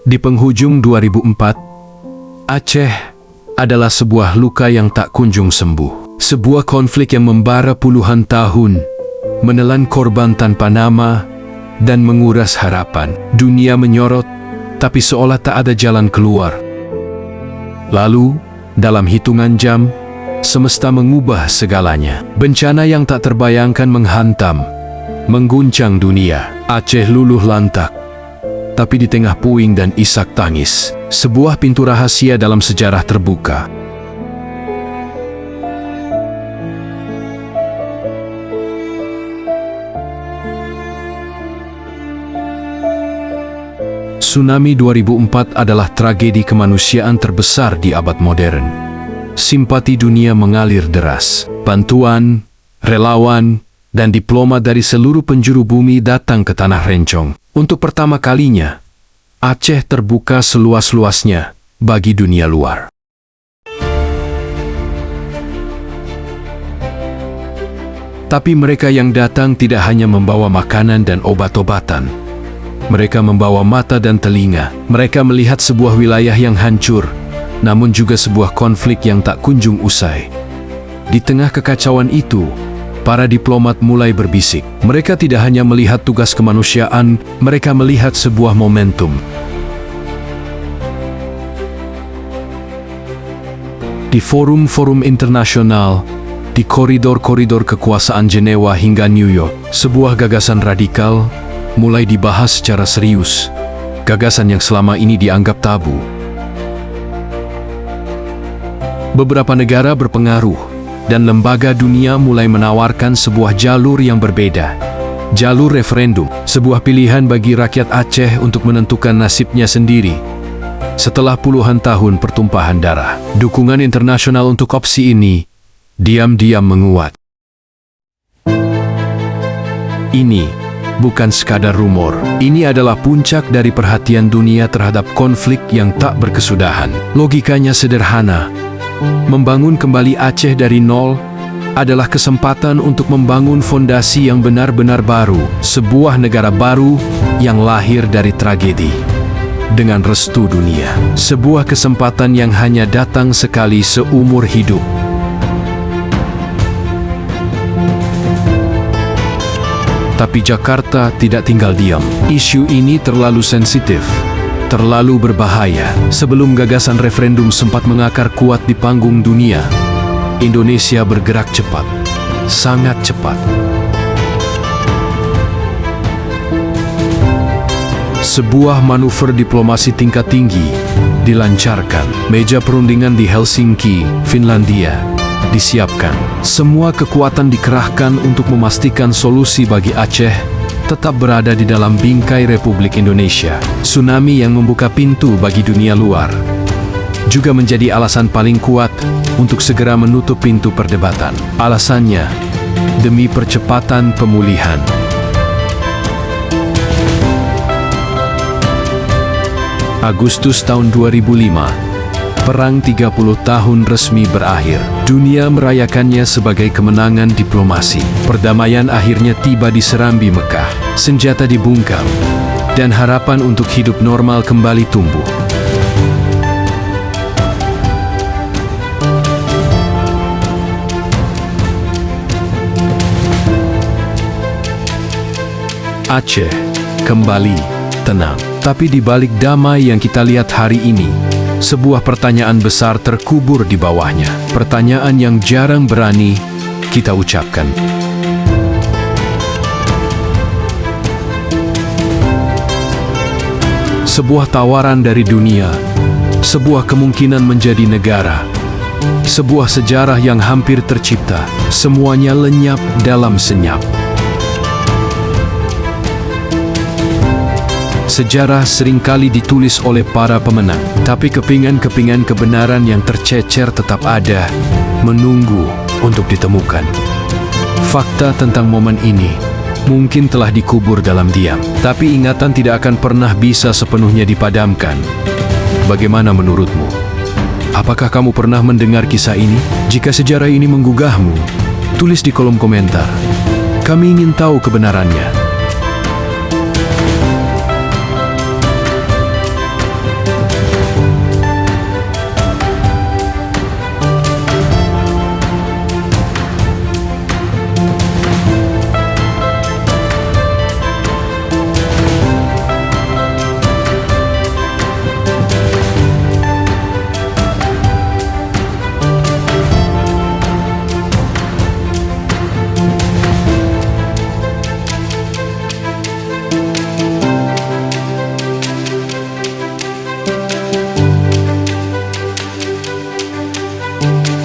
Di penghujung 2004, Aceh adalah sebuah luka yang tak kunjung sembuh. Sebuah konflik yang membara puluhan tahun, menelan korban tanpa nama, dan menguras harapan. Dunia menyorot, tapi seolah tak ada jalan keluar. Lalu, dalam hitungan jam, semesta mengubah segalanya. Bencana yang tak terbayangkan menghantam, mengguncang dunia. Aceh luluh lantak. Tapi di tengah puing dan isak tangis, sebuah pintu rahasia dalam sejarah terbuka. Tsunami 2004 adalah tragedi kemanusiaan terbesar di abad modern. Simpati dunia mengalir deras. Bantuan, relawan, dan diplomat dari seluruh penjuru bumi datang ke Tanah Rencong. Untuk pertama kalinya, Aceh terbuka seluas-luasnya bagi dunia luar. Tapi mereka yang datang tidak hanya membawa makanan dan obat-obatan. Mereka membawa mata dan telinga. Mereka melihat sebuah wilayah yang hancur, namun juga sebuah konflik yang tak kunjung usai. Di tengah kekacauan itu, para diplomat mulai berbisik. Mereka tidak hanya melihat tugas kemanusiaan, mereka melihat sebuah momentum. Di forum-forum internasional, di koridor-koridor kekuasaan Jenewa hingga New York, sebuah gagasan radikal mulai dibahas secara serius. Gagasan yang selama ini dianggap tabu. Beberapa negara berpengaruh dan lembaga dunia mulai menawarkan sebuah jalur yang berbeda. Jalur referendum, sebuah pilihan bagi rakyat Aceh untuk menentukan nasibnya sendiri. Setelah puluhan tahun pertumpahan darah, dukungan internasional untuk opsi ini diam-diam menguat. Ini bukan sekadar rumor. Ini adalah puncak dari perhatian dunia terhadap konflik yang tak berkesudahan. Logikanya sederhana. Membangun kembali Aceh dari nol adalah kesempatan untuk membangun fondasi yang benar-benar baru, sebuah negara baru yang lahir dari tragedi. Dengan restu dunia, sebuah kesempatan yang hanya datang sekali seumur hidup. Tapi Jakarta tidak tinggal diam. Isu ini terlalu sensitif, terlalu berbahaya. Sebelum gagasan referendum sempat mengakar kuat di panggung dunia, Indonesia bergerak cepat, sangat cepat. Sebuah manuver diplomasi tingkat tinggi dilancarkan. Meja perundingan di Helsinki, Finlandia, disiapkan. Semua kekuatan dikerahkan untuk memastikan solusi bagi Aceh tetap berada di dalam bingkai Republik Indonesia. Tsunami yang membuka pintu bagi dunia luar juga menjadi alasan paling kuat untuk segera menutup pintu perdebatan. Alasannya, demi percepatan pemulihan. Agustus tahun 2005, Perang 30 tahun resmi berakhir. Dunia merayakannya sebagai kemenangan diplomasi. Perdamaian akhirnya tiba di Serambi Mekah. Senjata dibungkam, dan harapan untuk hidup normal kembali tumbuh. Aceh kembali tenang. Tapi di balik damai yang kita lihat hari ini, sebuah pertanyaan besar terkubur di bawahnya. Pertanyaan yang jarang berani kita ucapkan. Sebuah tawaran dari dunia, sebuah kemungkinan menjadi negara, sebuah sejarah yang hampir tercipta, semuanya lenyap dalam senyap. Sejarah seringkali ditulis oleh para pemenang, tapi kepingan-kepingan kebenaran yang tercecer tetap ada, menunggu untuk ditemukan. Fakta tentang momen ini mungkin telah dikubur dalam diam, tapi ingatan tidak akan pernah bisa sepenuhnya dipadamkan. Bagaimana menurutmu? Apakah kamu pernah mendengar kisah ini? Jika sejarah ini menggugahmu, tulis di kolom komentar. Kami ingin tahu kebenarannya. Thank you.